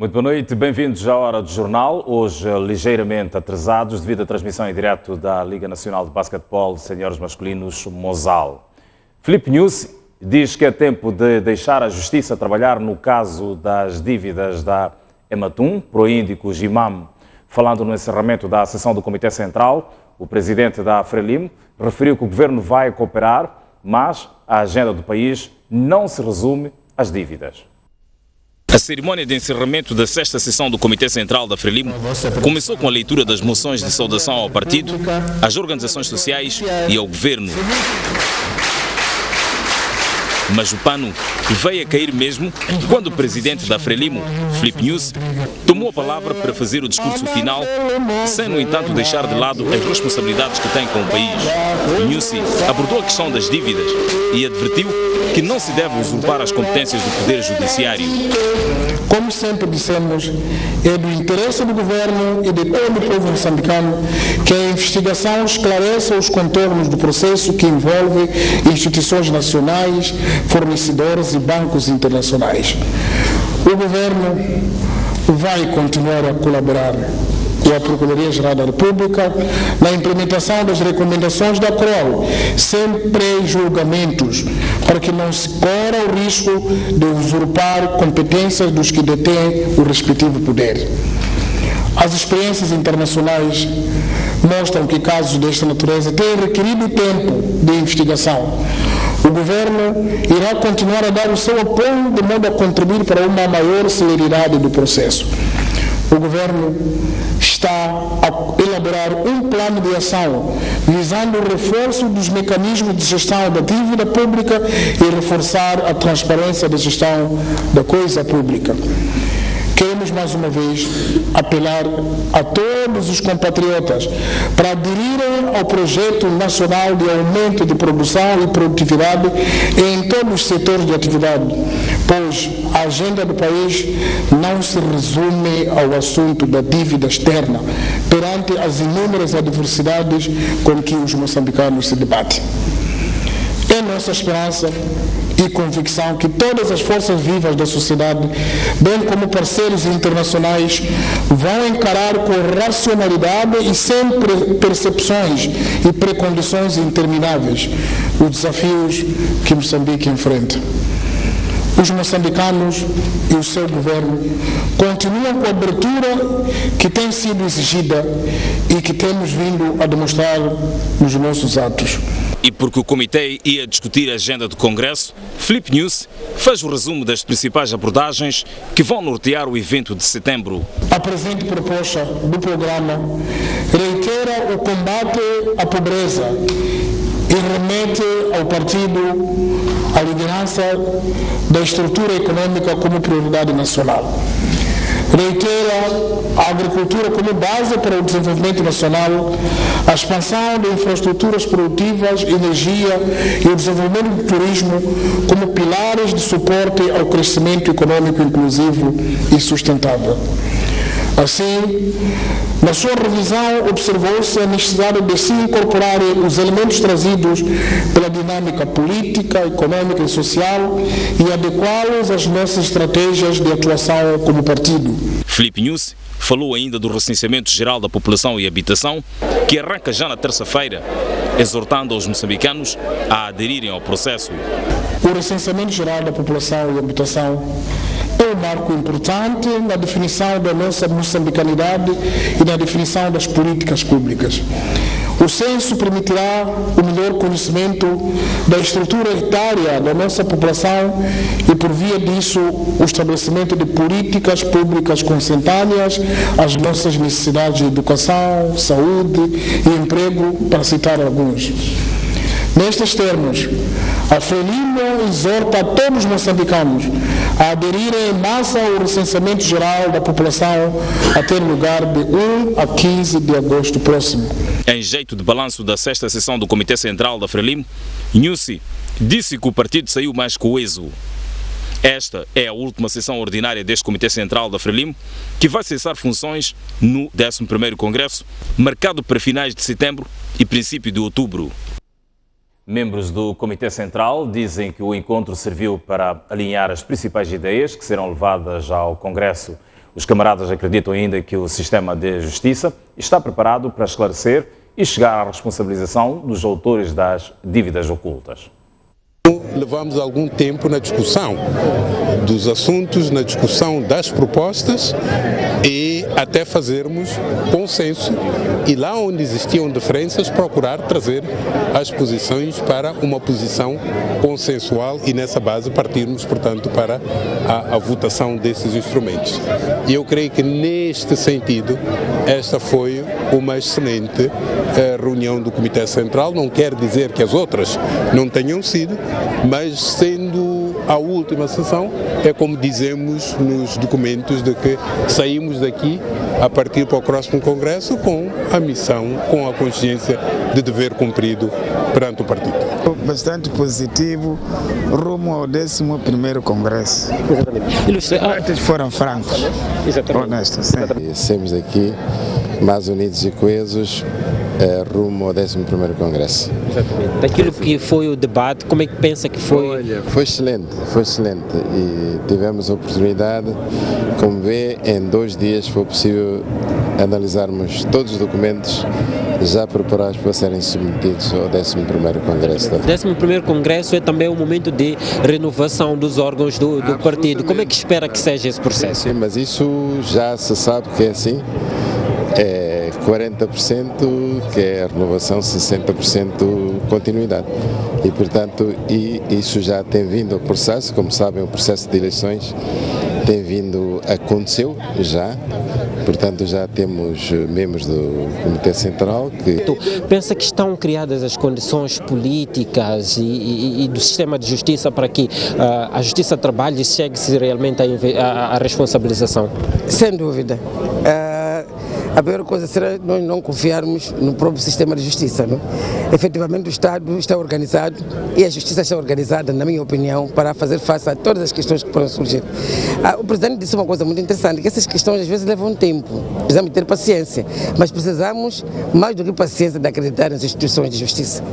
Muito boa noite, bem-vindos à Hora do Jornal, hoje ligeiramente atrasados devido à transmissão em direto da Liga Nacional de Basquetebol de Senhores Masculinos Mozal. Filipe Nyusi diz que é tempo de deixar a Justiça trabalhar no caso das dívidas da Ematum, Proíndico Imam. Falando no encerramento da sessão do Comitê Central, o presidente da Frelimo referiu que o governo vai cooperar, mas a agenda do país não se resume às dívidas. A cerimónia de encerramento da 6ª sessão do Comitê Central da Frelimo começou com a leitura das moções de saudação ao partido, às organizações sociais e ao governo. Mas o pano veio a cair mesmo quando o presidente da Frelimo, Filipe Nyusi, tomou a palavra para fazer o discurso final, sem, no entanto, deixar de lado as responsabilidades que tem com o país. Nyusi abordou a questão das dívidas e advertiu que não se deve usurpar as competências do Poder Judiciário. Como sempre dissemos, é do interesse do governo e de todo o povo moçambicano que a investigação esclareça os contornos do processo que envolve instituições nacionais, fornecedores e bancos internacionais. O governo vai continuar a colaborar com a Procuradoria-Geral da República na implementação das recomendações da CROL, sem pré-julgamentos, para que não se corra o risco de usurpar competências dos que detêm o respectivo poder. As experiências internacionais mostram que casos desta natureza têm requerido tempo de investigação. O governo irá continuar a dar o seu apoio de modo a contribuir para uma maior celeridade do processo. O governo está a elaborar um plano de ação visando o reforço dos mecanismos de gestão da dívida pública e reforçar a transparência da gestão da coisa pública. Queremos mais uma vez apelar a todos os compatriotas para aderirem ao projeto nacional de aumento de produção e produtividade em todos os setores de atividade, pois a agenda do país não se resume ao assunto da dívida externa, perante as inúmeras adversidades com que os moçambicanos se debatem. É nossa esperança e convicção que todas as forças vivas da sociedade, bem como parceiros internacionais, vão encarar com racionalidade e sem percepções e precondições intermináveis os desafios que Moçambique enfrenta. Os moçambicanos e o seu governo continuam com a abertura que tem sido exigida e que temos vindo a demonstrar nos nossos atos. E porque o Comitê ia discutir a agenda do Congresso, Filipe Nyusi fez o resumo das principais abordagens que vão nortear o evento de setembro. A presente proposta do programa reitera o combate à pobreza e remete ao partido a liderança da estrutura econômica como prioridade nacional. Reitera a agricultura como base para o desenvolvimento nacional, a expansão de infraestruturas produtivas, energia e o desenvolvimento do turismo como pilares de suporte ao crescimento econômico inclusivo e sustentável. Assim, na sua revisão, observou-se a necessidade de se incorporarem os elementos trazidos pela dinâmica política, econômica e social e adequá-los às nossas estratégias de atuação como partido. Filipe Nyusi falou ainda do recenseamento geral da população e habitação, que arranca já na terça-feira, exortando aos moçambicanos a aderirem ao processo. O recenseamento geral da população e habitação é um marco importante na definição da nossa moçambicanidade e na definição das políticas públicas. O censo permitirá o melhor conhecimento da estrutura etária da nossa população e, por via disso, o estabelecimento de políticas públicas consentâneas às nossas necessidades de educação, saúde e emprego, para citar alguns. Nestes termos, a Frelimo exorta a todos os moçambicanos a aderirem em massa ao recenseamento geral da população a ter lugar de 1 a 15 de agosto próximo. Em jeito de balanço da 6ª sessão do Comitê Central da Frelimo, Nyusi disse que o partido saiu mais coeso. Esta é a última sessão ordinária deste Comitê Central da Frelimo, que vai cessar funções no 11º Congresso, marcado para finais de setembro e princípio de outubro. Membros do Comitê Central dizem que o encontro serviu para alinhar as principais ideias que serão levadas ao Congresso. Os camaradas acreditam ainda que o sistema de justiça está preparado para esclarecer e chegar à responsabilização dos autores das dívidas ocultas. Levamos algum tempo na discussão dos assuntos, na discussão das propostas e até fazermos consenso e lá onde existiam diferenças procurar trazer as posições para uma posição consensual e nessa base partirmos, portanto, para a votação desses instrumentos. E eu creio que neste sentido esta foi uma excelente reunião do Comitê Central, não quer dizer que as outras não tenham sido, mas sendo a última sessão, é como dizemos nos documentos de que saímos daqui a partir para o próximo Congresso com a missão, com a consciência de dever cumprido perante o partido. Bastante positivo, rumo ao 11º Congresso. Exatamente. Os debates foram francos, honestos. Saímos daqui mais unidos e coesos, rumo ao 11º Congresso. Exatamente. Daquilo que foi o debate, como é que pensa que foi? Olha, foi excelente e tivemos a oportunidade, como vê, em 2 dias foi possível analisarmos todos os documentos já preparados para serem submetidos ao 11º Congresso. O 11º Congresso é também um momento de renovação dos órgãos do partido. Como é que espera que seja esse processo? Sim, mas isso já se sabe que é assim. É 40% que é a renovação, 60% continuidade. E, portanto, isso já tem vindo ao processo, como sabem, o processo de eleições tem vindo, aconteceu já, portanto já temos membros do Comitê Central que... Pensa que estão criadas as condições políticas e do sistema de justiça para que a justiça trabalhe e chegue-se realmente à responsabilização? Sem dúvida. A pior coisa será nós não confiarmos no próprio sistema de justiça. Não? Efetivamente o Estado está organizado e a justiça está organizada, na minha opinião, para fazer face a todas as questões que podem surgir. O Presidente disse uma coisa muito interessante, que essas questões às vezes levam tempo, precisamos ter paciência, mas precisamos mais do que paciência de acreditar nas instituições de justiça.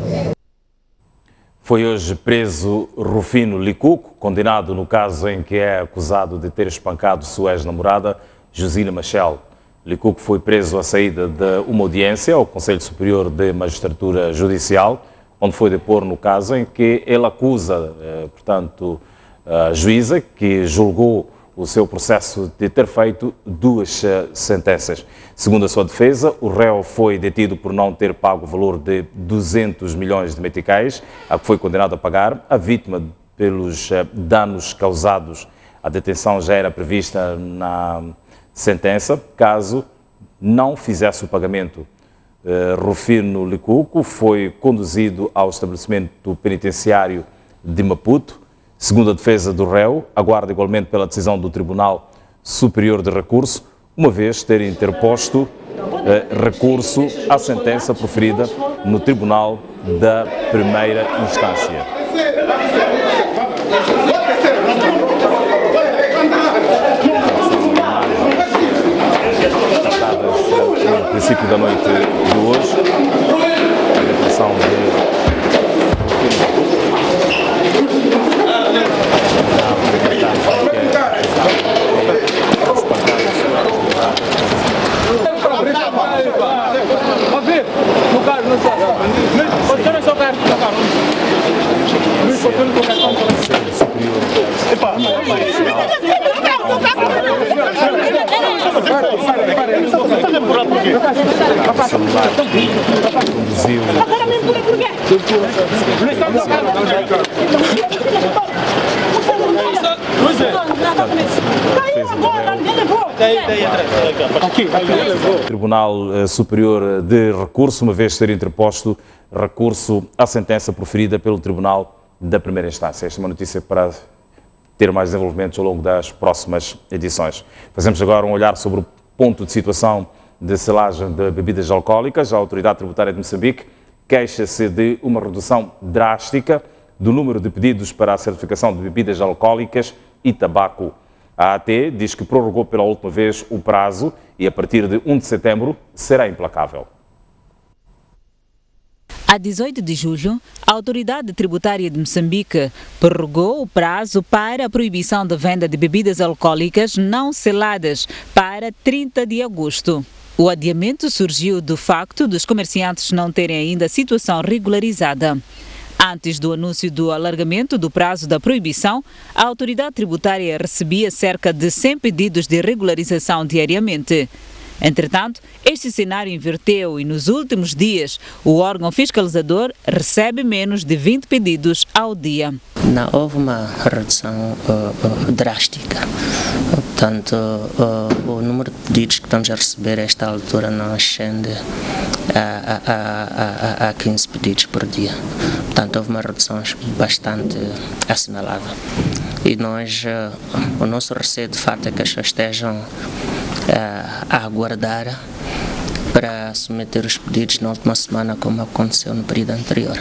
Foi hoje preso Rufino Licuco, condenado no caso em que é acusado de ter espancado sua ex-namorada, Josina Machel. Licuco foi preso à saída de uma audiência ao Conselho Superior de Magistratura Judicial, onde foi depor no caso em que ele acusa, portanto, a juíza que julgou o seu processo de ter feito 2 sentenças. Segundo a sua defesa, o réu foi detido por não ter pago o valor de 200 milhões de meticais, a que foi condenado a pagar. A vítima, pelos danos causados, a detenção já era prevista na sentença, caso não fizesse o pagamento. Rufino Licuco foi conduzido ao estabelecimento penitenciário de Maputo. Segundo a defesa do réu, aguarda igualmente pela decisão do Tribunal Superior de Recurso, uma vez ter interposto recurso à sentença proferida no Tribunal da Primeira Instância. No princípio da noite de hoje, a detenção de conduziu Tribunal Superior de Recurso, uma vez ter interposto recurso à sentença proferida pelo Tribunal da Primeira Instância. Esta é uma notícia para ter mais desenvolvimentos ao longo das próximas edições. Fazemos agora um olhar sobre o ponto de situação de selagem de bebidas alcoólicas. A Autoridade Tributária de Moçambique queixa-se de uma redução drástica do número de pedidos para a certificação de bebidas alcoólicas e tabaco. A AT diz que prorrogou pela última vez o prazo e a partir de 1 de setembro será implacável. A 18 de julho, a Autoridade Tributária de Moçambique prorrogou o prazo para a proibição da venda de bebidas alcoólicas não seladas para 30 de agosto. O adiamento surgiu do facto dos comerciantes não terem ainda a situação regularizada. Antes do anúncio do alargamento do prazo da proibição, a Autoridade Tributária recebia cerca de 100 pedidos de regularização diariamente. Entretanto, este cenário inverteu e nos últimos dias o órgão fiscalizador recebe menos de 20 pedidos ao dia. Não houve uma redução drástica. Portanto, o número de pedidos que estamos a receber a esta altura não ascende a 15 pedidos por dia. Portanto, houve uma redução bastante assinalável. E nós, o nosso receio de facto é que as pessoas estejam a aguardar para submeter os pedidos na última semana, como aconteceu no período anterior.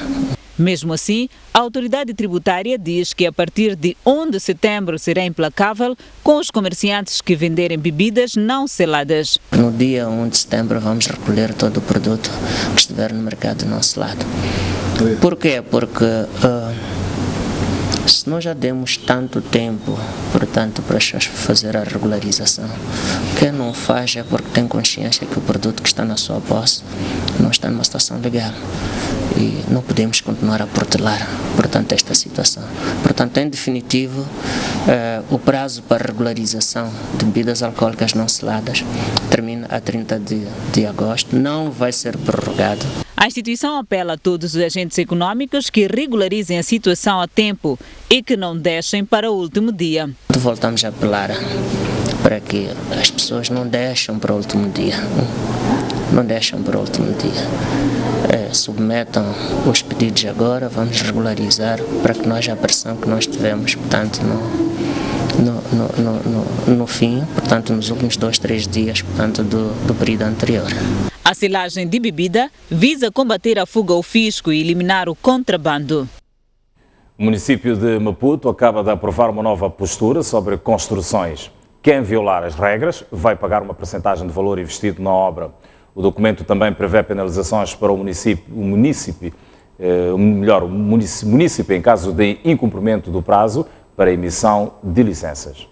Mesmo assim, a autoridade tributária diz que a partir de 1 de setembro será implacável com os comerciantes que venderem bebidas não seladas. No dia 1 de setembro vamos recolher todo o produto que estiver no mercado não selado. Por quê? Porque se nós já demos tanto tempo, portanto, para fazer a regularização, quem não faz é porque tem consciência que o produto que está na sua posse não está numa situação legal. E não podemos continuar a protelar, portanto, esta situação. Portanto, em definitivo, o prazo para regularização de bebidas alcoólicas não seladas termina a 30 de agosto, não vai ser prorrogado. A instituição apela a todos os agentes econômicos que regularizem a situação a tempo e que não deixem para o último dia. Voltamos a apelar para que as pessoas não deixem para o último dia. Não deixem para o último dia. Submetam os pedidos agora, vamos regularizar para que nós a pressão que nós tivemos, portanto, no fim, portanto, nos últimos 2, 3 dias, portanto, do período anterior. A selagem de bebida visa combater a fuga ao fisco e eliminar o contrabando. O município de Maputo acaba de aprovar uma nova postura sobre construções. Quem violar as regras vai pagar uma percentagem de valor investido na obra. O documento também prevê penalizações para o município em caso de incumprimento do prazo para emissão de licenças.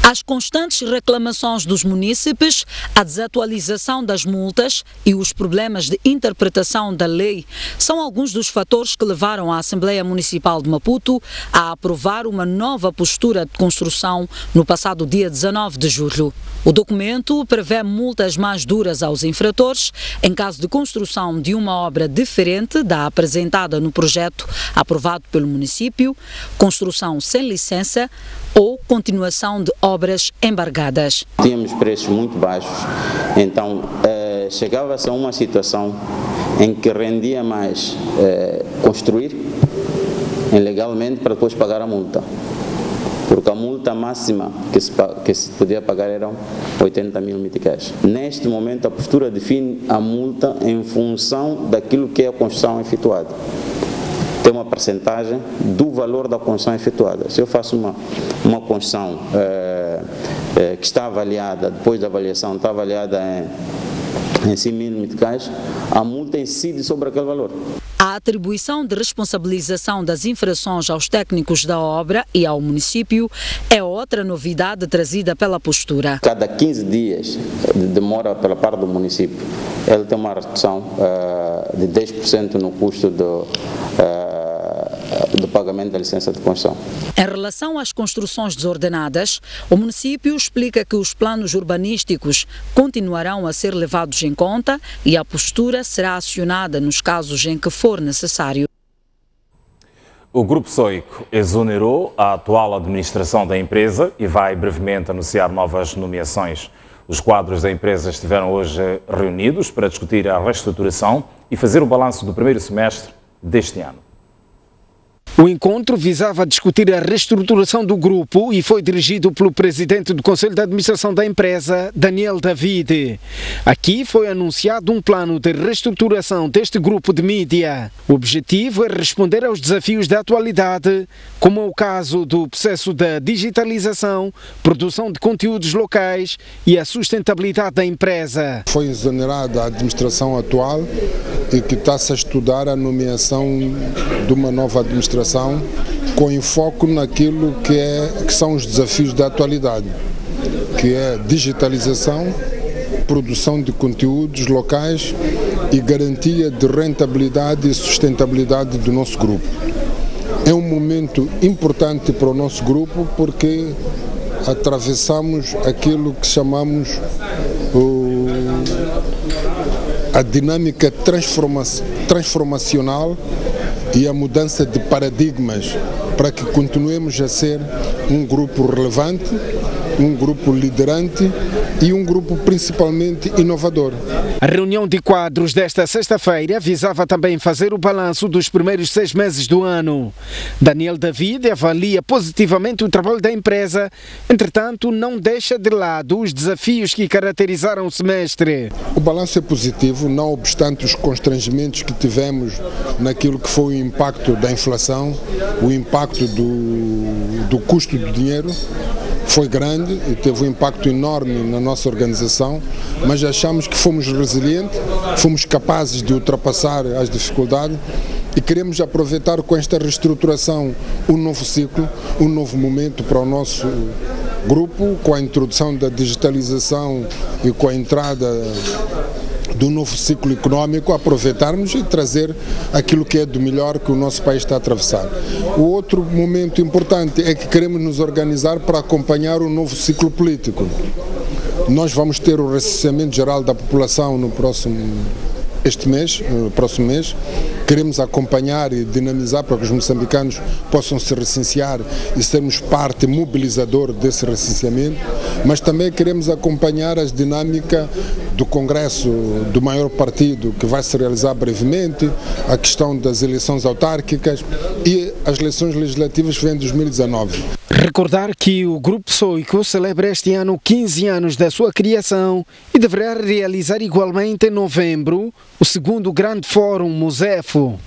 As constantes reclamações dos munícipes, a desatualização das multas e os problemas de interpretação da lei são alguns dos fatores que levaram a Assembleia Municipal de Maputo a aprovar uma nova postura de construção no passado dia 19 de julho. O documento prevê multas mais duras aos infratores em caso de construção de uma obra diferente da apresentada no projeto aprovado pelo município, construção sem licença ou continuação de obras embargadas. Tínhamos preços muito baixos, então chegava-se a uma situação em que rendia mais construir ilegalmente para depois pagar a multa. Porque a multa máxima que se podia pagar eram 80 mil meticais. Neste momento a postura define a multa em função daquilo que é a construção efetuada. Tem uma percentagem do valor da construção efetuada. Se eu faço uma construção que está avaliada, depois da avaliação está avaliada em 100 mil meticais, a multa incide sobre aquele valor. A atribuição de responsabilização das infrações aos técnicos da obra e ao município é outra novidade trazida pela postura. Cada 15 dias de demora pela parte do município, ele tem uma redução de 10% no custo do pagamento da licença de construção. Em relação às construções desordenadas, o município explica que os planos urbanísticos continuarão a ser levados em conta e a postura será acionada nos casos em que for necessário. O Grupo Soico exonerou a atual administração da empresa e vai brevemente anunciar novas nomeações. Os quadros da empresa estiveram hoje reunidos para discutir a reestruturação e fazer o balanço do primeiro semestre deste ano. O encontro visava discutir a reestruturação do grupo e foi dirigido pelo presidente do Conselho de Administração da empresa, Daniel David. Aqui foi anunciado um plano de reestruturação deste grupo de mídia. O objetivo é responder aos desafios da atualidade, como é o caso do processo da digitalização, produção de conteúdos locais e a sustentabilidade da empresa. Foi exonerada a administração atual e que está-se a estudar a nomeação de uma nova administração com enfoque naquilo que são os desafios da atualidade, que é digitalização, produção de conteúdos locais e garantia de rentabilidade e sustentabilidade do nosso grupo. É um momento importante para o nosso grupo porque atravessamos aquilo que chamamos a dinâmica transformacional e a mudança de paradigmas para que continuemos a ser um grupo relevante, um grupo liderante e um grupo principalmente inovador. A reunião de quadros desta sexta-feira visava também fazer o balanço dos primeiros 6 meses do ano. Daniel David avalia positivamente o trabalho da empresa, entretanto não deixa de lado os desafios que caracterizaram o semestre. O balanço é positivo, não obstante os constrangimentos que tivemos naquilo que foi o impacto da inflação, o impacto do custo do dinheiro. Foi grande e teve um impacto enorme na nossa organização, mas achamos que fomos resilientes, fomos capazes de ultrapassar as dificuldades e queremos aproveitar com esta reestruturação um novo ciclo, um novo momento para o nosso grupo, com a introdução da digitalização e com a entrada do novo ciclo económico, aproveitarmos e trazer aquilo que é do melhor que o nosso país está a atravessar. O outro momento importante é que queremos nos organizar para acompanhar o novo ciclo político. Nós vamos ter o recenseamento geral da população no próximo mês. Queremos acompanhar e dinamizar para que os moçambicanos possam se recensear e sermos parte mobilizador desse recenseamento, mas também queremos acompanhar as dinâmicas do Congresso do maior partido que vai se realizar brevemente, a questão das eleições autárquicas e as eleições legislativas que vêm em 2019. Recordar que o Grupo Soico celebra este ano 15 anos da sua criação e deverá realizar igualmente em novembro o segundo Grande Fórum Mosefo.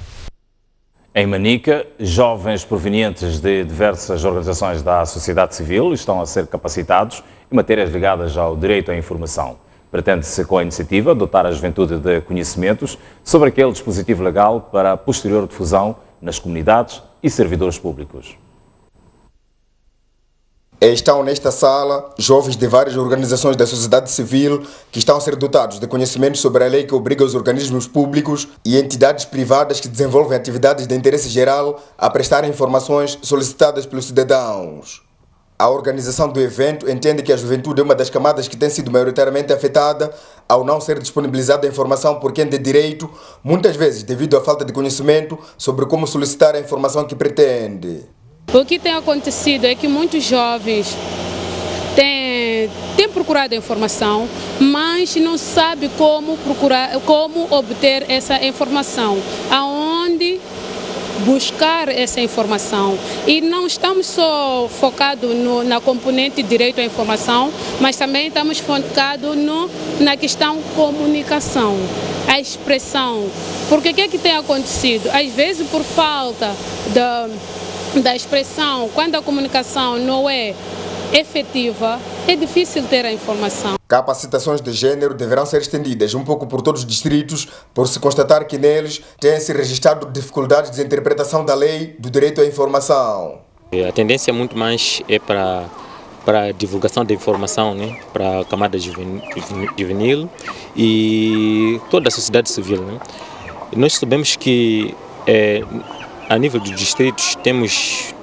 Em Manica, jovens provenientes de diversas organizações da sociedade civil estão a ser capacitados em matérias ligadas ao direito à informação. Pretende-se, com a iniciativa, dotar a juventude de conhecimentos sobre aquele dispositivo legal para a posterior difusão nas comunidades e servidores públicos. Estão nesta sala jovens de várias organizações da sociedade civil que estão a ser dotados de conhecimentos sobre a lei que obriga os organismos públicos e entidades privadas que desenvolvem atividades de interesse geral a prestarem informações solicitadas pelos cidadãos. A organização do evento entende que a juventude é uma das camadas que tem sido maioritariamente afetada ao não ser disponibilizada a informação por quem tem direito, muitas vezes devido à falta de conhecimento sobre como solicitar a informação que pretende. O que tem acontecido é que muitos jovens têm procurado a informação, mas não sabem como obter essa informação, aonde buscar essa informação. E não estamos só focados na componente direito à informação, mas também estamos focados na questão comunicação, a expressão. Porque o que é que tem acontecido? Às vezes por falta da expressão, quando a comunicação não é efetiva, é difícil ter a informação. Capacitações de género deverão ser estendidas um pouco por todos os distritos, por se constatar que neles têm-se registrado dificuldades de interpretação da lei do direito à informação. A tendência muito mais é para a divulgação da informação, né, para a camada juvenil e toda a sociedade civil. Né. Nós sabemos que a nível dos distritos temos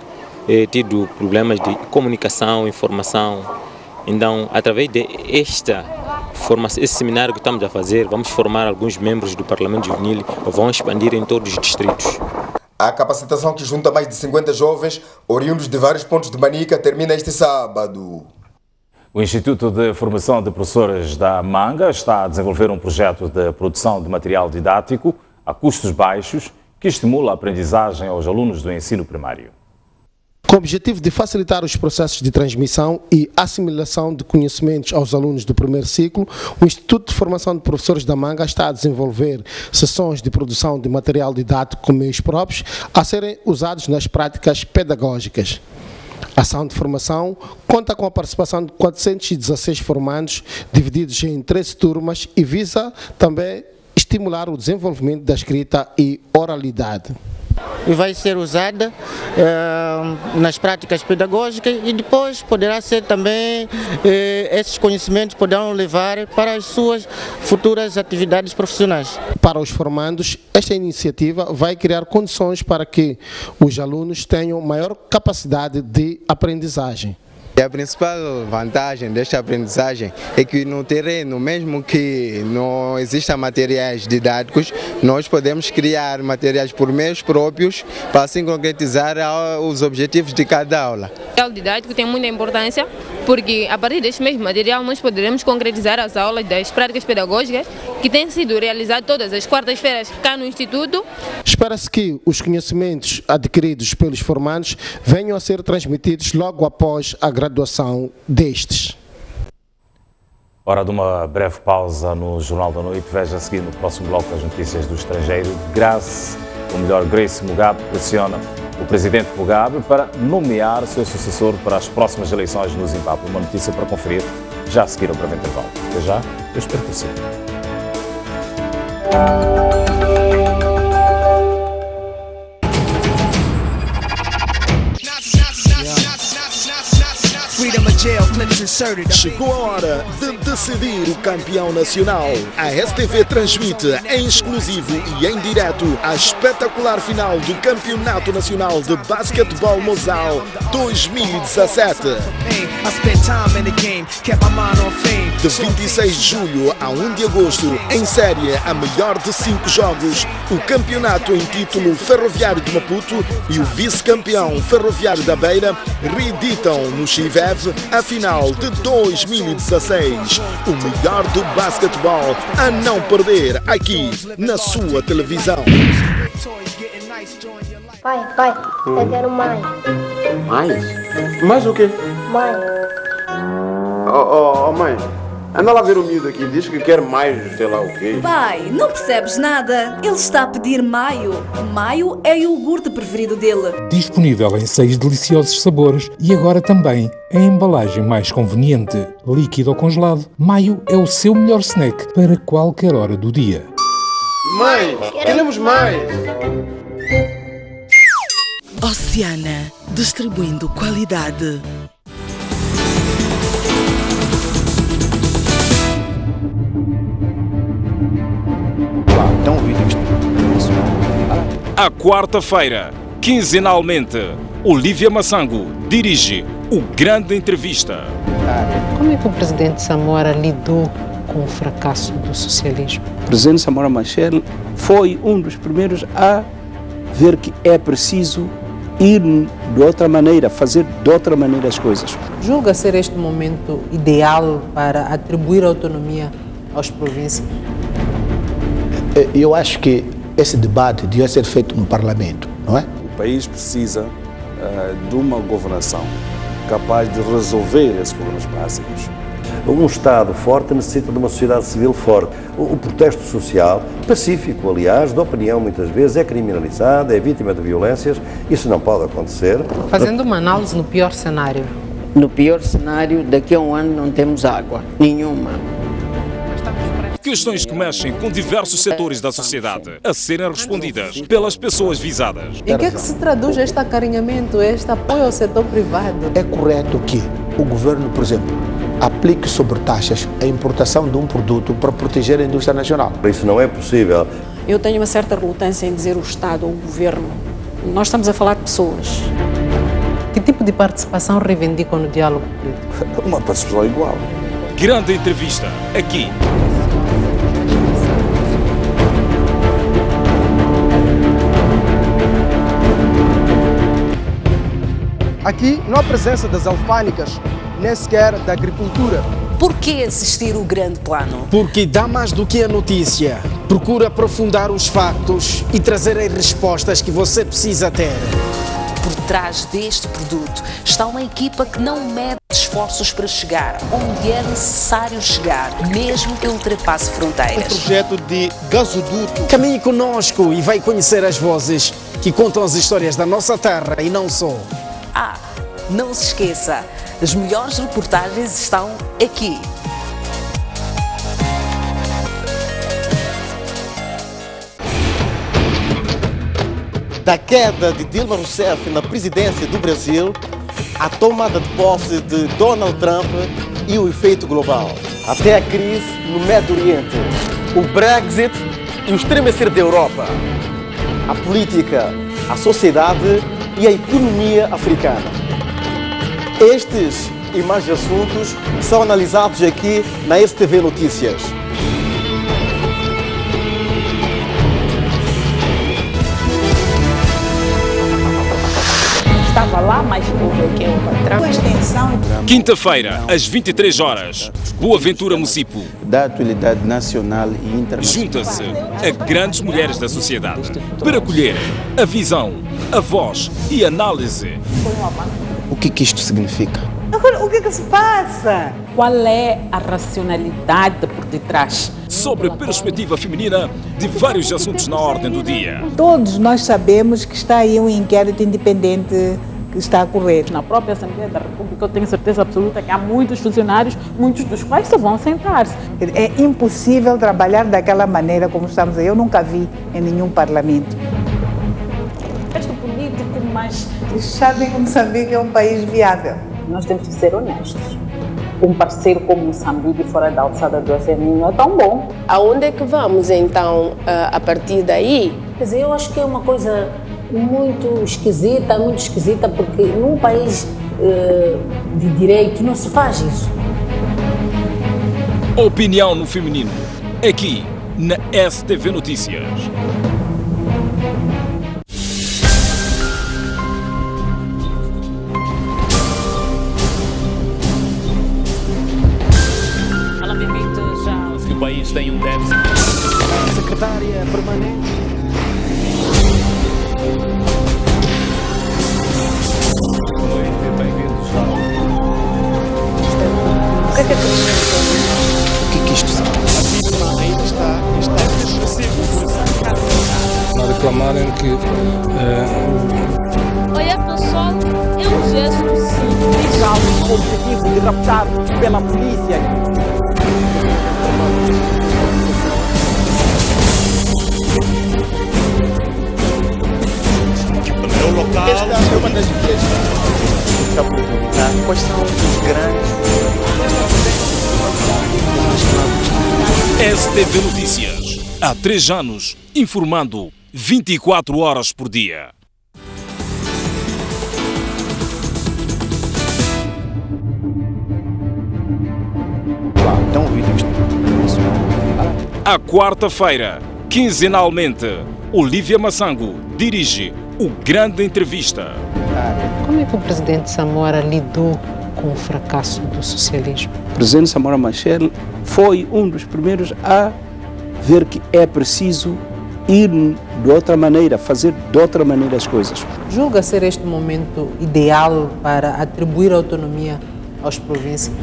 tido problemas de comunicação, informação. Então, através de esse seminário que estamos a fazer, vamos formar alguns membros do Parlamento Juvenil e vão expandir em todos os distritos. A capacitação, que junta mais de 50 jovens oriundos de vários pontos de Manica, termina este sábado. O Instituto de Formação de Professores da Manga está a desenvolver um projeto de produção de material didático a custos baixos que estimula a aprendizagem aos alunos do ensino primário. Com o objetivo de facilitar os processos de transmissão e assimilação de conhecimentos aos alunos do primeiro ciclo, o Instituto de Formação de Professores da Manga está a desenvolver sessões de produção de material didático com meios próprios a serem usados nas práticas pedagógicas. A ação de formação conta com a participação de 416 formandos, divididos em 13 turmas, e visa também estimular o desenvolvimento da escrita e oralidade. E vai ser usada nas práticas pedagógicas e depois poderá ser também, esses conhecimentos poderão levar para as suas futuras atividades profissionais. Para os formandos, esta iniciativa vai criar condições para que os alunos tenham maior capacidade de aprendizagem. A principal vantagem desta aprendizagem é que no terreno, mesmo que não existam materiais didáticos, nós podemos criar materiais por meios próprios para assim concretizar os objetivos de cada aula. O material didático tem muita importância porque a partir deste mesmo material nós poderemos concretizar as aulas das práticas pedagógicas que têm sido realizadas todas as quartas-feiras cá no Instituto. Espera-se que os conhecimentos adquiridos pelos formandos venham a ser transmitidos logo após a graduação destes. Hora de uma breve pausa no Jornal da Noite. Veja a seguir no próximo bloco as notícias do estrangeiro. Grace Mugabe pressiona o presidente Mugabe para nomear seu sucessor para as próximas eleições no Zimbábue. Uma notícia para conferir já a seguir ao breve intervalo. Até já, eu espero por si. Chegou a hora de decidir o campeão nacional. A STV transmite em exclusivo e em direto a espetacular final do Campeonato Nacional de Basquetebol Mozal 2017. De 26 de julho a 1 de agosto, em série a melhor de 5 jogos, o campeonato em título Ferroviário de Maputo e o vice-campeão Ferroviário da Beira reeditam no Chivev a final de 2016. O melhor do basquetebol a não perder aqui na sua televisão. Pai, eu quero mais. Mais? Mais o quê? Mais. Mãe, anda lá ver o miúdo aqui, diz que quer mais, sei lá o quê. Pai, não percebes nada? Ele está a pedir maio. Maio é o iogurte preferido dele. Disponível em 6 deliciosos sabores e agora também em embalagem mais conveniente. Líquido ou congelado, maio é o seu melhor snack para qualquer hora do dia. Mãe, queremos mais! Oceana, distribuindo qualidade. À quarta-feira, quinzenalmente, Olívia Massango dirige o Grande Entrevista. Como é que o presidente Samora lidou com o fracasso do socialismo? O presidente Samora Machel foi um dos primeiros a ver que é preciso ir de outra maneira, fazer de outra maneira as coisas. Julga ser este momento ideal para atribuir autonomia às províncias? Eu acho que esse debate devia ser feito no Parlamento, não é? O país precisa de uma governação capaz de resolver esses problemas básicos. Um Estado forte necessita de uma sociedade civil forte. O protesto social, pacífico, aliás, de opinião muitas vezes, é criminalizado, é vítima de violências. Isso não pode acontecer. Fazendo uma análise no pior cenário. No pior cenário, daqui a um ano não temos água, nenhuma. Questões que mexem com diversos setores da sociedade a serem respondidas pelas pessoas visadas. Em que é que se traduz este acarinhamento, este apoio ao setor privado? É correto que o governo, por exemplo, aplique sobretaxas a importação de um produto para proteger a indústria nacional? Isso não é possível. Eu tenho uma certa relutância em dizer o Estado ou o governo. Nós estamos a falar de pessoas. Que tipo de participação reivindicam no diálogo político? Uma participação igual. Grande Entrevista, aqui. Aqui não há presença das alfândegas, nem sequer da agricultura. Por que assistir o grande plano? Porque dá mais do que a notícia. Procura aprofundar os factos e trazer as respostas que você precisa ter. Por trás deste produto está uma equipa que não mede esforços para chegar onde é necessário chegar, mesmo que ultrapasse fronteiras. Um projeto de gasoduto. Caminhe conosco e vai conhecer as vozes que contam as histórias da nossa terra e não só. Não se esqueça, as melhores reportagens estão aqui. Da queda de Dilma Rousseff na presidência do Brasil, a tomada de posse de Donald Trump e o efeito global. Até a crise no Médio Oriente, o Brexit e o estremecer da Europa, a política, a sociedade e a economia africana. Estes e mais assuntos são analisados aqui na STV Notícias. Estava lá, mas houve que o patrão. Extensão. Quinta-feira, às 23 horas, Boaventura Mucipo. Da atualidade nacional e internacional. Junta-se a grandes mulheres da sociedade para colher a visão, a voz e a análise. O que isto significa? Agora, o que se passa? Qual é a racionalidade por detrás? Sobre a perspectiva feminina de vários assuntos na ordem do dia. Todos nós sabemos que está aí um inquérito independente que está a correr. Na própria Assembleia da República eu tenho certeza absoluta que há muitos funcionários, muitos dos quais só vão sentar-se. É impossível trabalhar daquela maneira como estamos aí. Eu nunca vi em nenhum parlamento. Este político, mas eles sabem que Moçambique é um país viável. Nós temos que ser honestos. Um parceiro como Moçambique fora da alçada do FMI não é tão bom. Aonde é que vamos então a partir daí? Quer dizer, eu acho que é uma coisa muito esquisita, porque num país de direito não se faz isso. Opinião no feminino, aqui na STV Notícias. O país tem um déficit. Secretária permanente. Boa noite, bem-vindos ao... O que é O que isto significa? A ainda está a reclamarem que... Olhar para o sol é um gesto simples. Com o objetivo de raptar pela polícia. Esta é uma das vias que está por perguntar quais são os grandes STV Notícias, há 3 anos, informando 24 horas por dia. Então, vídeo. À quarta-feira, quinzenalmente, Olívia Massango dirige o Grande Entrevista. Como é que o presidente Samora lidou com o fracasso do socialismo? O presidente Samora Machel foi um dos primeiros a ver que é preciso ir de outra maneira, fazer de outra maneira as coisas. Julga ser este o momento ideal para atribuir autonomia às províncias?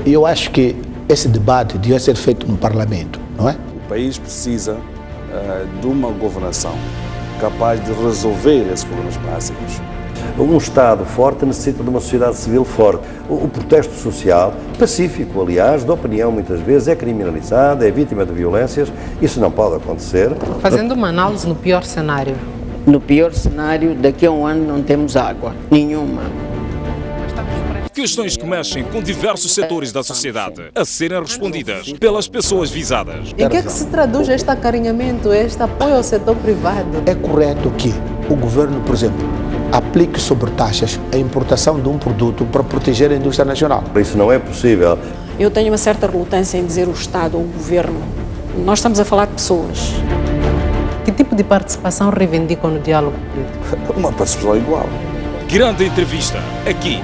Eu acho que esse debate devia ser feito no Parlamento, não é? O país precisa de uma governação capaz de resolver esses problemas básicos. Um Estado forte necessita de uma sociedade civil forte. O protesto social, pacífico, aliás, de opinião muitas vezes, é criminalizado, é vítima de violências. Isso não pode acontecer. Fazendo uma análise no pior cenário. No pior cenário, daqui a um ano não temos água, nenhuma. Questões que mexem com diversos setores da sociedade a serem respondidas pelas pessoas visadas. Em que é que se traduz este acarinhamento, este apoio ao setor privado? É correto que o governo, por exemplo, aplique sobretaxas a importação de um produto para proteger a indústria nacional? Isso não é possível. Eu tenho uma certa relutância em dizer o Estado ou o governo. Nós estamos a falar de pessoas. Que tipo de participação reivindicam no diálogo político? Uma participação igual. Grande Entrevista, aqui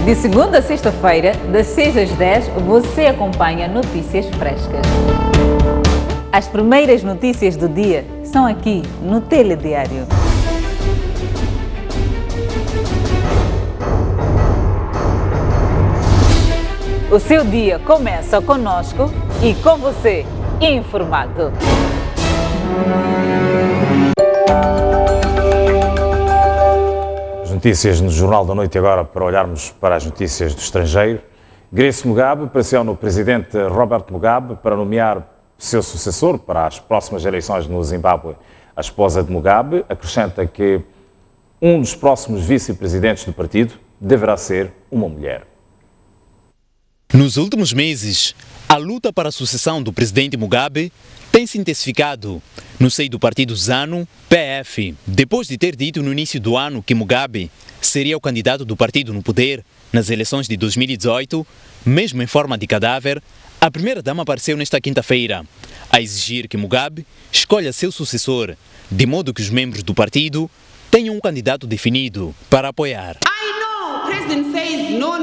De segunda a sexta-feira, das 6 às 10, você acompanha notícias frescas. As primeiras notícias do dia são aqui no Telediário. O seu dia começa conosco e com você informado. Notícias no Jornal da Noite agora para olharmos para as notícias do estrangeiro. Grace Mugabe pressiona o presidente Robert Mugabe para nomear seu sucessor para as próximas eleições no Zimbábue. A esposa de Mugabe acrescenta que um dos próximos vice-presidentes do partido deverá ser uma mulher. Nos últimos meses, a luta para a sucessão do presidente Mugabe tem se intensificado no seio do partido ZANU-PF, depois de ter dito no início do ano que Mugabe seria o candidato do partido no poder nas eleições de 2018, mesmo em forma de cadáver. A primeira-dama apareceu nesta quinta-feira a exigir que Mugabe escolha seu sucessor, de modo que os membros do partido tenham um candidato definido para apoiar. The president says, no,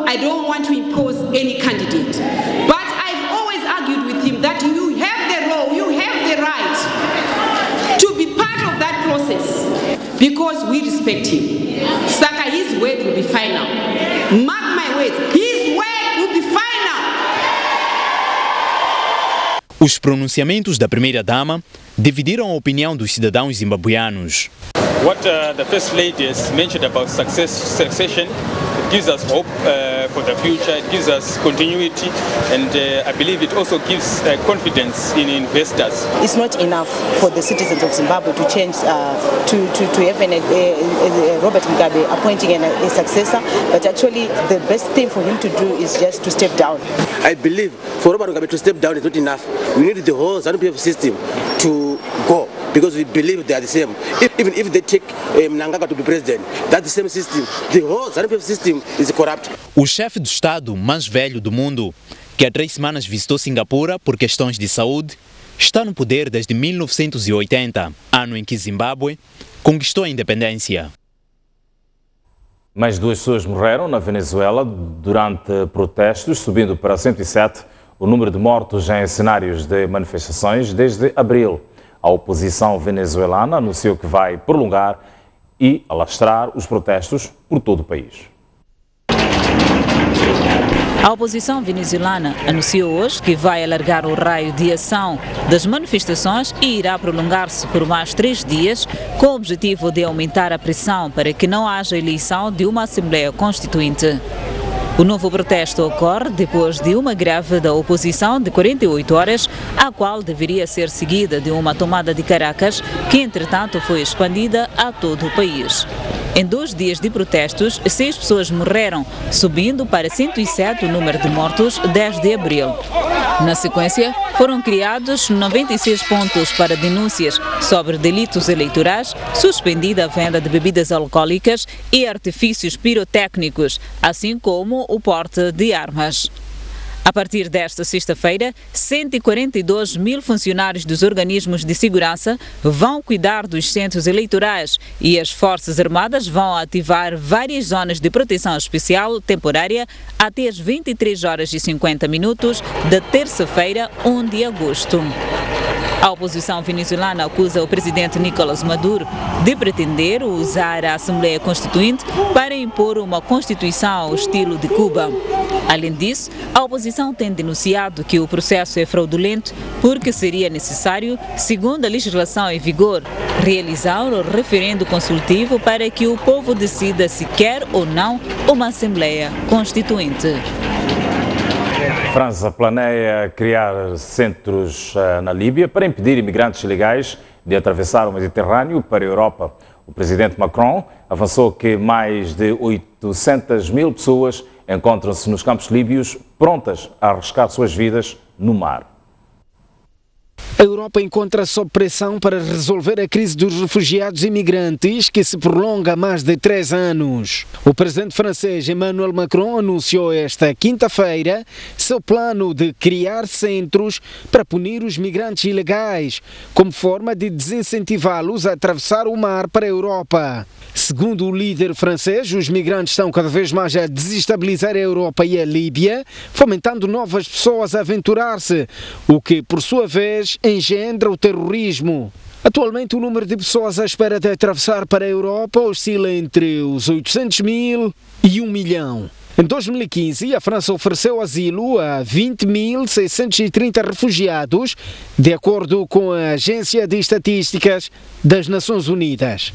I don't want to impose any candidate. But I've always argued with him that you have the role, you have the right to be part of that process because we respect him. Saka, his word will be final. Mark my words, his word will be final. Os pronunciamentos da primeira-dama dividiram a opinião dos cidadãos zimbabuianos. What the First Lady has mentioned about succession, it gives us hope for the future, it gives us continuity, and I believe it also gives confidence in investors. It's not enough for the citizens of Zimbabwe to change, to have Robert Mugabe appointing a successor, but actually the best thing for him to do is just to step down. I believe for Robert Mugabe to step down is not enough. We need the whole ZANU-PF system to go, because we believe they are the same. Even if they take Mnangagwa to be president, that's the same system. The whole ZANU-PF system is corrupt. O chefe do Estado mais velho do mundo, que há 3 semanas visitou Singapura por questões de saúde, está no poder desde 1980, ano em que Zimbábue conquistou a independência. Mais 2 pessoas morreram na Venezuela durante protestos, subindo para 107 o número de mortos em cenários de manifestações desde abril. A oposição venezuelana anunciou que vai prolongar e alastrar os protestos por todo o país. A oposição venezuelana anunciou hoje que vai alargar o raio de ação das manifestações e irá prolongar-se por mais 3 dias, com o objetivo de aumentar a pressão para que não haja eleição de uma Assembleia Constituinte. O novo protesto ocorre depois de uma greve da oposição de 48 horas, a qual deveria ser seguida de uma tomada de Caracas, que entretanto foi expandida a todo o país. Em 2 dias de protestos, 6 pessoas morreram, subindo para 107 o número de mortos desde abril. Na sequência, foram criados 96 pontos para denúncias sobre delitos eleitorais, suspendida a venda de bebidas alcoólicas e artifícios pirotécnicos, assim como o porte de armas. A partir desta sexta-feira, 142 mil funcionários dos organismos de segurança vão cuidar dos centros eleitorais e as Forças Armadas vão ativar várias zonas de proteção especial temporária até as 23 horas e 50 minutos da terça-feira, 1 de agosto. A oposição venezuelana acusa o presidente Nicolás Maduro de pretender usar a Assembleia Constituinte para impor uma Constituição ao estilo de Cuba. Além disso, a oposição tem denunciado que o processo é fraudulento porque seria necessário, segundo a legislação em vigor, realizar um referendo consultivo para que o povo decida se quer ou não uma Assembleia Constituinte. A França planeia criar centros na Líbia para impedir imigrantes ilegais de atravessar o Mediterrâneo para a Europa. O presidente Macron avançou que mais de 800 mil pessoas encontram-se nos campos líbios prontas a arriscar suas vidas no mar. A Europa encontra-se sob pressão para resolver a crise dos refugiados e imigrantes que se prolonga há mais de 3 anos. O presidente francês Emmanuel Macron anunciou esta quinta-feira seu plano de criar centros para punir os migrantes ilegais, como forma de desincentivá-los a atravessar o mar para a Europa. Segundo o líder francês, os migrantes estão cada vez mais a desestabilizar a Europa e a Líbia, fomentando novas pessoas a aventurar-se, o que, por sua vez, engendra o terrorismo. Atualmente, o número de pessoas à espera de atravessar para a Europa oscila entre os 800 mil e 1 milhão. Em 2015, a França ofereceu asilo a 20.630 refugiados, de acordo com a Agência de Estatísticas das Nações Unidas.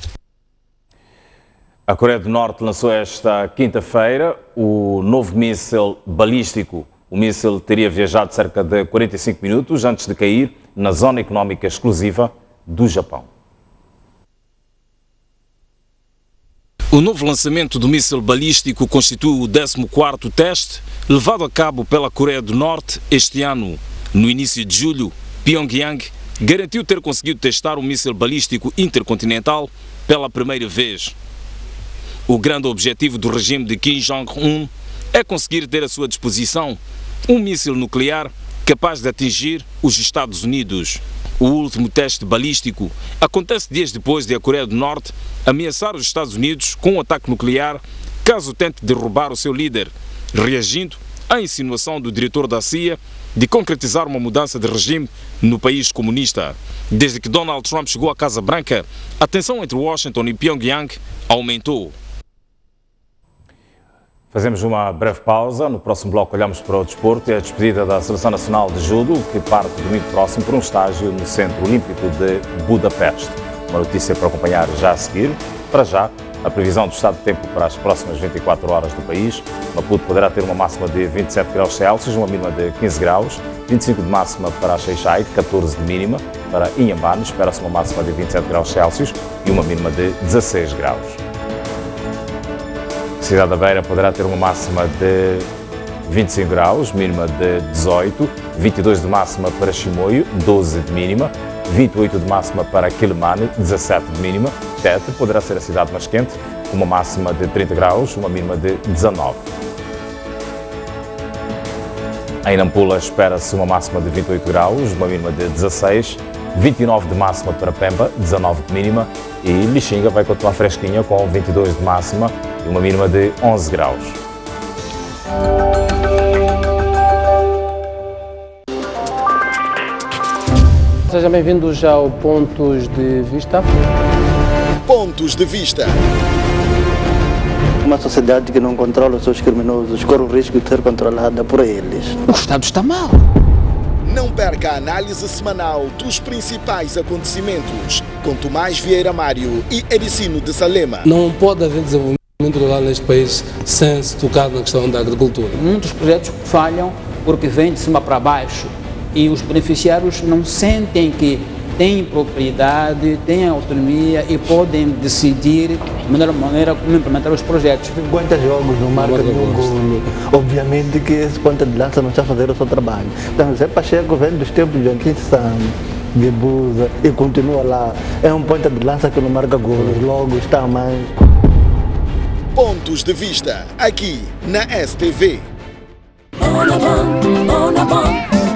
A Coreia do Norte lançou esta quinta-feira o novo míssil balístico. O míssil teria viajado cerca de 45 minutos antes de cair na zona económica exclusiva do Japão. O novo lançamento do míssil balístico constitui o 14º teste levado a cabo pela Coreia do Norte este ano. No início de julho, Pyongyang garantiu ter conseguido testar o míssil balístico intercontinental pela primeira vez. O grande objetivo do regime de Kim Jong-un é conseguir ter à sua disposição um míssil nuclear capaz de atingir os Estados Unidos. O último teste balístico acontece dias depois de a Coreia do Norte ameaçar os Estados Unidos com um ataque nuclear caso tente derrubar o seu líder, reagindo à insinuação do diretor da CIA de concretizar uma mudança de regime no país comunista. Desde que Donald Trump chegou à Casa Branca, a tensão entre Washington e Pyongyang aumentou. Fazemos uma breve pausa. No próximo bloco olhamos para o desporto e a despedida da Seleção Nacional de Judo, que parte domingo próximo para um estágio no Centro Olímpico de Budapeste. Uma notícia para acompanhar já a seguir. Para já, a previsão do estado de tempo para as próximas 24 horas do país. Maputo poderá ter uma máxima de 27 graus Celsius, uma mínima de 15 graus, 25 de máxima para Xai-Xai, 14 de mínima. Para Inhambane, espera-se uma máxima de 27 graus Celsius e uma mínima de 16 graus. Cidade da Beira poderá ter uma máxima de 25 graus, mínima de 18, 22 de máxima para Chimoio, 12 de mínima, 28 de máxima para Quilimane, 17 de mínima. Tete poderá ser a cidade mais quente, com uma máxima de 30 graus, uma mínima de 19. Em Nampula espera-se uma máxima de 28 graus, uma mínima de 16, 29 de máxima para Pemba, 19 de mínima, e Lixinga vai continuar fresquinha com 22 de máxima e uma mínima de 11 graus. Sejam bem-vindos ao Pontos de Vista. Pontos de Vista. Uma sociedade que não controla os seus criminosos corre o risco de ser controlada por eles. O Estado está mal. Não perca a análise semanal dos principais acontecimentos com Tomás Vieira Mário e Ericino de Salema. Não pode haver desenvolvimento rural neste país sem se tocar na questão da agricultura. Muitos projetos falham porque vêm de cima para baixo e os beneficiários não sentem que têm propriedade, têm autonomia e podem decidir de melhor maneira como implementar os projetos. 50 jogos no marca de um golo. Obviamente que esse ponta de lança não está a fazer o seu trabalho. Então, Zé Pacheco vem dos tempos de Joaquim Santos, de Busa e continua lá. É um ponta de lança que não marca golos, logo está mais. Pontos de Vista, aqui na STV.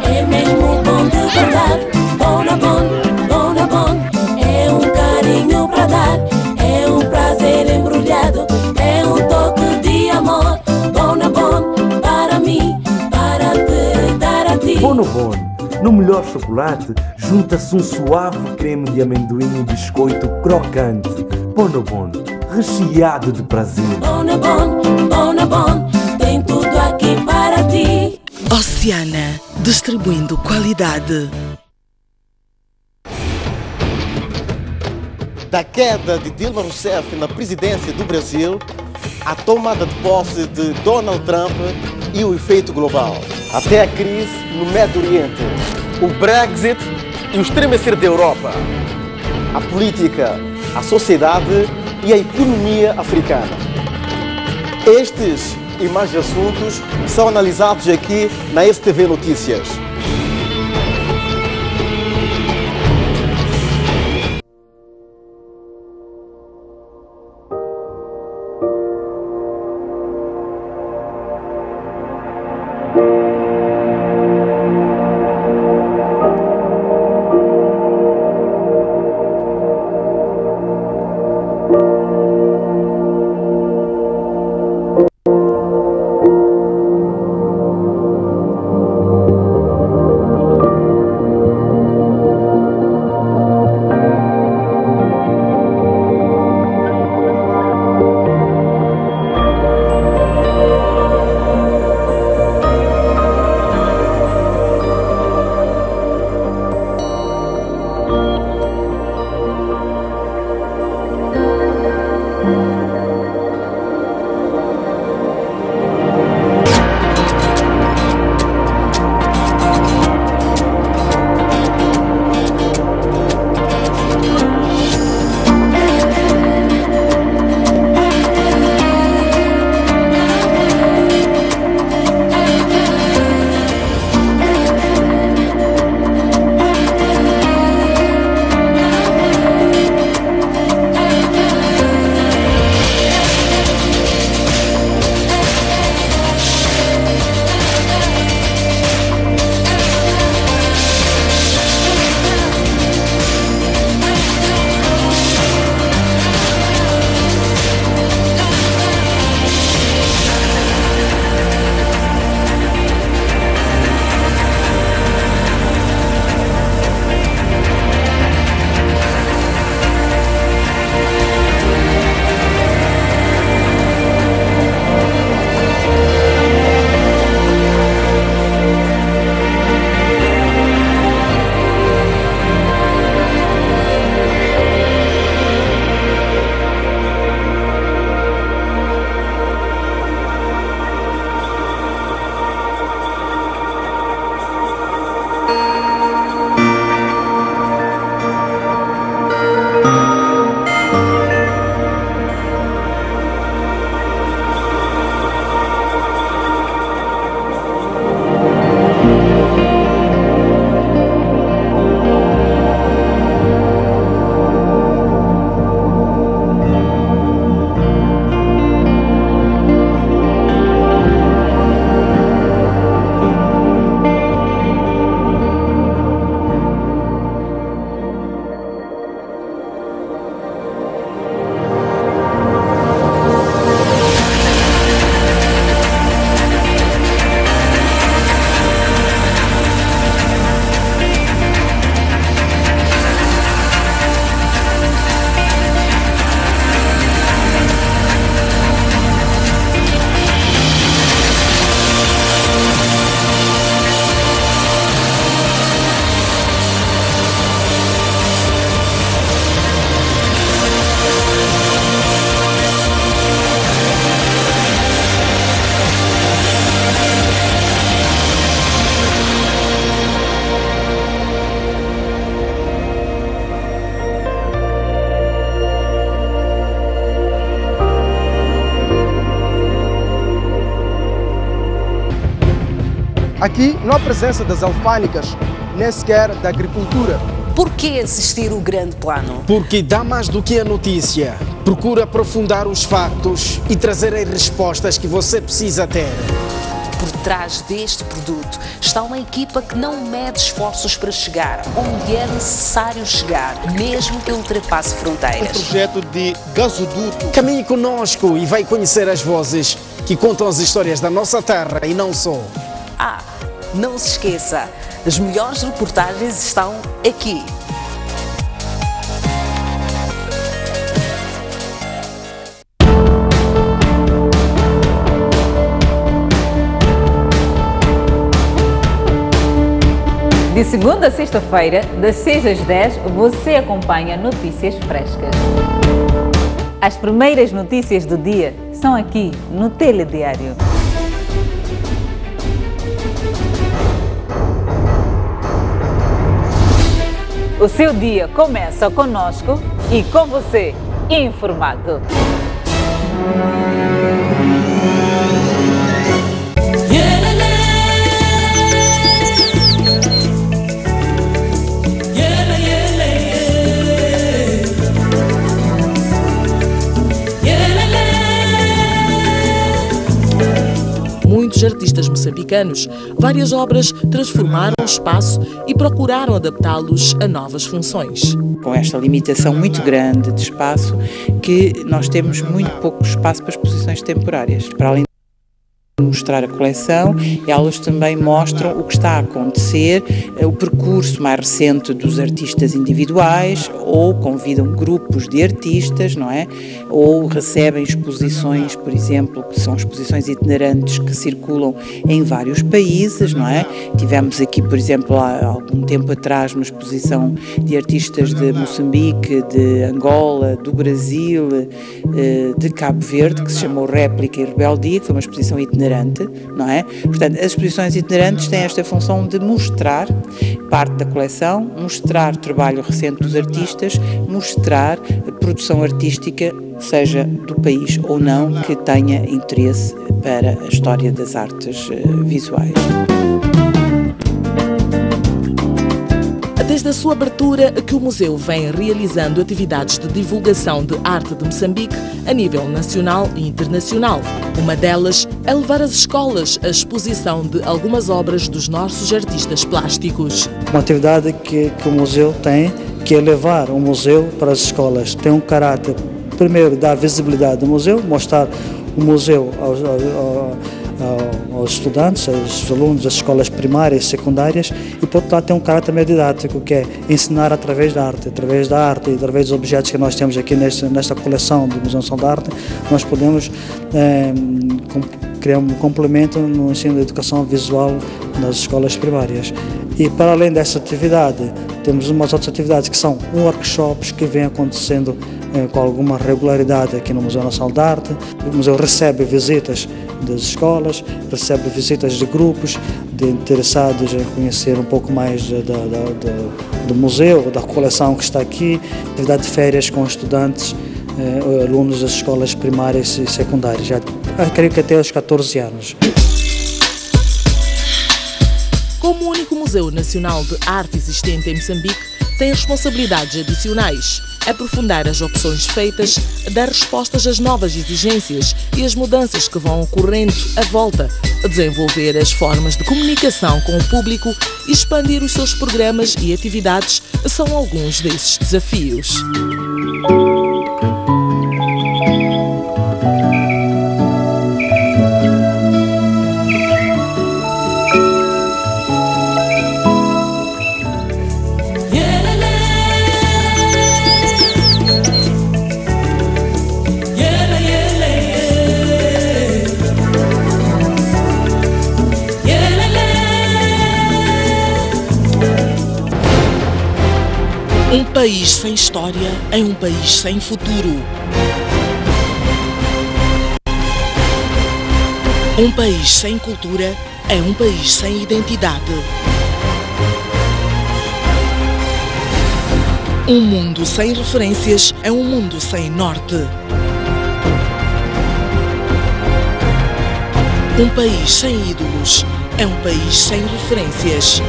É mesmo bom de verdade. Bonabon, é um carinho para dar, é um prazer embrulhado, é um toque de amor. Bonabon, para mim, para te dar a ti. Bonabon, no melhor chocolate, junta-se um suave creme de amendoim e biscoito crocante. Bonabon, recheado de prazer. Bonabon, tem tudo aqui para ti. Oceana, distribuindo qualidade. Da queda de Dilma Rousseff na presidência do Brasil, a tomada de posse de Donald Trump e o efeito global, até a crise no Médio Oriente, o Brexit e o estremecer da Europa, a política, a sociedade e a economia africana. Estes e mais assuntos são analisados aqui na STV Notícias. Aqui não há presença das alfândegas, nem sequer da agricultura. Por que assistir o grande plano? Porque dá mais do que a notícia. Procura aprofundar os factos e trazer as respostas que você precisa ter. Por trás deste produto está uma equipa que não mede esforços para chegar onde é necessário chegar, mesmo que ultrapasse fronteiras. Um projeto de gasoduto. Caminhe conosco e vai conhecer as vozes que contam as histórias da nossa terra e não só. Não se esqueça, as melhores reportagens estão aqui. De segunda a sexta-feira, das 6 às 10, você acompanha notícias frescas. As primeiras notícias do dia são aqui no Telediário. O seu dia começa conosco e com você, informado. Muitos artistas moçambicanos, várias obras transformaram o espaço e procuraram adaptá-los a novas funções. Com esta limitação muito grande de espaço, que nós temos muito pouco espaço para exposições temporárias. Para além de mostrar a coleção, elas também mostram o que está a acontecer, o percurso mais recente dos artistas individuais, ou convidam grupos de artistas, não é? Ou recebem exposições, por exemplo, que são exposições itinerantes que circulam em vários países, não é? Tivemos aqui, por exemplo, há algum tempo atrás, uma exposição de artistas de Moçambique, de Angola, do Brasil, de Cabo Verde, que se chamou Réplica e Rebeldia, que foi uma exposição itinerante, não é? Portanto, as exposições itinerantes têm esta função de mostrar parte da coleção, mostrar trabalho recente dos artistas, mostrar a produção artística, seja do país ou não, que tenha interesse para a história das artes visuais. Desde a sua abertura que o museu vem realizando atividades de divulgação de arte de Moçambique a nível nacional e internacional. Uma delas é levar às escolas a exposição de algumas obras dos nossos artistas plásticos. Uma atividade que o museu tem, que é levar o museu para as escolas. Tem um caráter, primeiro, dar visibilidade do museu, mostrar o museu aos estudantes, aos alunos das escolas primárias e secundárias, e por outro lado tem um caráter meio didático, que é ensinar através da arte e através dos objetos que nós temos aqui nesta coleção do Museu Nacional da Arte. Nós podemos criar um complemento no ensino da educação visual nas escolas primárias. E para além dessa atividade, temos umas outras atividades que são workshops que vêm acontecendo com alguma regularidade aqui no Museu Nacional da Arte. O museu recebe visitas das escolas, recebe visitas de grupos de interessados em conhecer um pouco mais do museu, da coleção que está aqui, atividade de férias com estudantes, alunos das escolas primárias e secundárias, já creio que até aos 14 anos. Como o único Museu Nacional de Arte existente em Moçambique, tem responsabilidades adicionais: aprofundar as opções feitas, dar respostas às novas exigências e às mudanças que vão ocorrendo à volta, desenvolver as formas de comunicação com o público e expandir os seus programas e atividades são alguns desses desafios. Um país sem história é um país sem futuro. Um país sem cultura é um país sem identidade. Um mundo sem referências é um mundo sem norte. Um país sem ídolos é um país sem referências.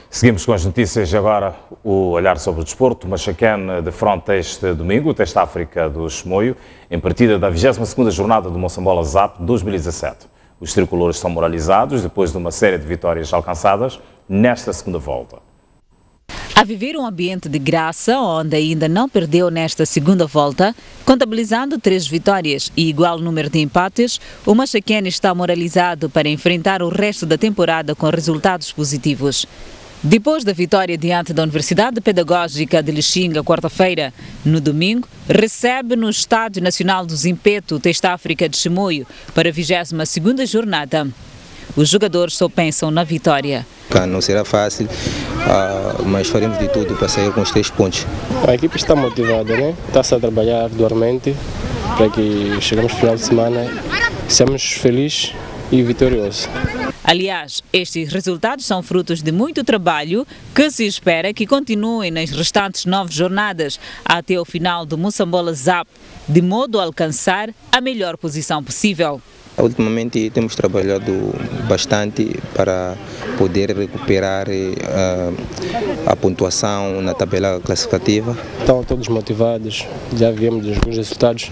Seguimos com as notícias, agora o olhar sobre o desporto. O Machaquén defronta este domingo o Teste África do Chimoio, em partida da 22ª jornada do Moçambola ZAP 2017. Os tricolores são moralizados depois de uma série de vitórias alcançadas nesta segunda volta. A viver um ambiente de graça, onde ainda não perdeu nesta segunda volta, contabilizando 3 vitórias e igual número de empates, o Machaquén está moralizado para enfrentar o resto da temporada com resultados positivos. Depois da vitória diante da Universidade Pedagógica de Lixinga, quarta-feira, no domingo, recebe no Estádio Nacional do Zimpeto o Teste África de Chimoio para a 22ª jornada. Os jogadores só pensam na vitória. Não será fácil, mas faremos de tudo para sair com os 3 pontos. A equipe está motivada, né? Está-se a trabalhar arduamente para que chegamos no final de semana, sejamos felizes e vitoriosos. Aliás, estes resultados são frutos de muito trabalho que se espera que continuem nas restantes 9 jornadas até o final do Moçambola ZAP, de modo a alcançar a melhor posição possível. Ultimamente temos trabalhado bastante para poder recuperar a pontuação na tabela classificativa. Estão todos motivados, já viemos de alguns resultados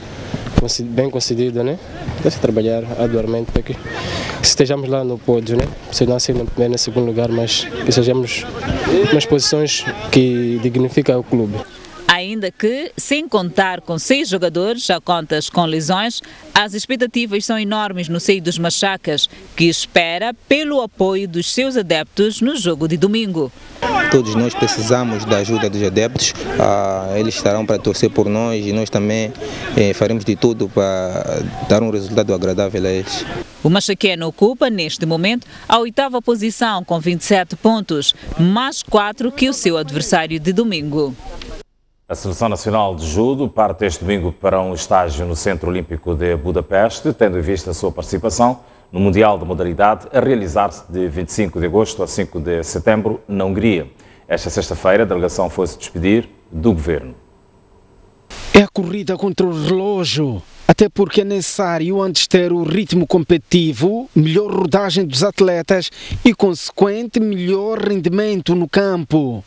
bem concedidos, né? Deve trabalhar arduamente para que estejamos lá no pódio, né? Se não ser no primeiro, no segundo lugar, mas que sejamos nas posições que dignificam o clube. Ainda que, sem contar com 6 jogadores a contas com lesões, as expectativas são enormes no seio dos Machacas, que espera pelo apoio dos seus adeptos no jogo de domingo. Todos nós precisamos da ajuda dos adeptos, eles estarão para torcer por nós e nós também faremos de tudo para dar um resultado agradável a eles. O Machaquén ocupa, neste momento, a 8ª posição com 27 pontos, mais 4 que o seu adversário de domingo. A Seleção Nacional de Judo parte este domingo para um estágio no Centro Olímpico de Budapeste, tendo em vista a sua participação no Mundial da Modalidade a realizar-se de 25 de agosto a 5 de setembro na Hungria. Esta sexta-feira a delegação foi-se despedir do governo. É a corrida contra o relógio, até porque é necessário antes ter o ritmo competitivo, melhor rodagem dos atletas e consequente melhor rendimento no campo.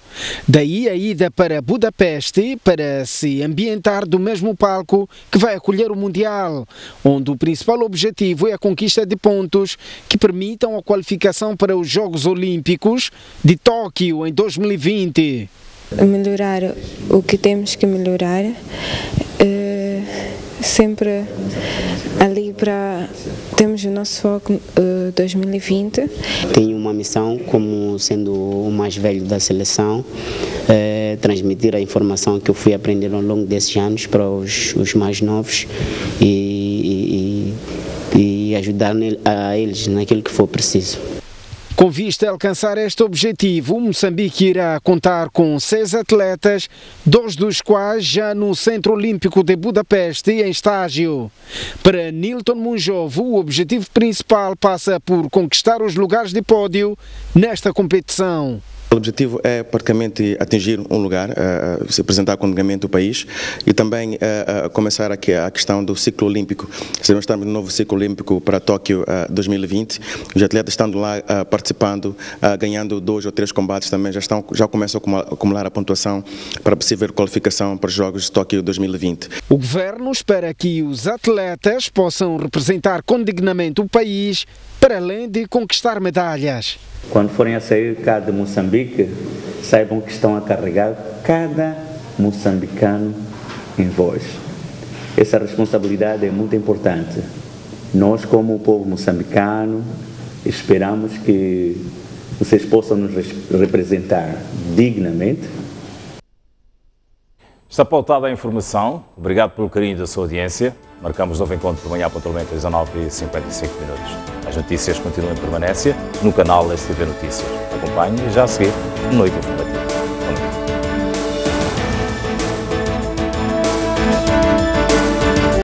Daí a ida para Budapeste para se ambientar do mesmo palco que vai acolher o Mundial, onde o principal objetivo é a conquista de pontos que permitam a qualificação para os Jogos Olímpicos de Tóquio em 2020. Melhorar o que temos que melhorar, sempre ali para termos o nosso foco 2020. Tenho uma missão como sendo o mais velho da seleção, transmitir a informação que eu fui aprendendo ao longo desses anos para os mais novos e ajudar a eles naquilo que for preciso. Com vista a alcançar este objetivo, Moçambique irá contar com 6 atletas, 2 dos quais já no Centro Olímpico de Budapeste em estágio. Para Nilton Munjovo, o objetivo principal passa por conquistar os lugares de pódio nesta competição. O objetivo é praticamente atingir um lugar, se apresentar com o do país e também começar aqui a questão do ciclo olímpico. Se nós estamos no novo ciclo olímpico para Tóquio 2020, os atletas estando lá participando, ganhando 2 ou 3 combates também já começam a acumular a pontuação para possível qualificação para os Jogos de Tóquio 2020. O governo espera que os atletas possam representar com dignamente o país para além de conquistar medalhas. Quando forem a sair cá de Moçambique, saibam que estão a carregar cada moçambicano em voz. Essa responsabilidade é muito importante. Nós, como o povo moçambicano, esperamos que vocês possam nos representar dignamente. Está pautada a informação. Obrigado pelo carinho da sua audiência. Marcamos novo encontro por manhã pontualmente às 19h55. As notícias continuam em permanência no canal STV Notícias. Acompanhe já a seguir Noite Informativa.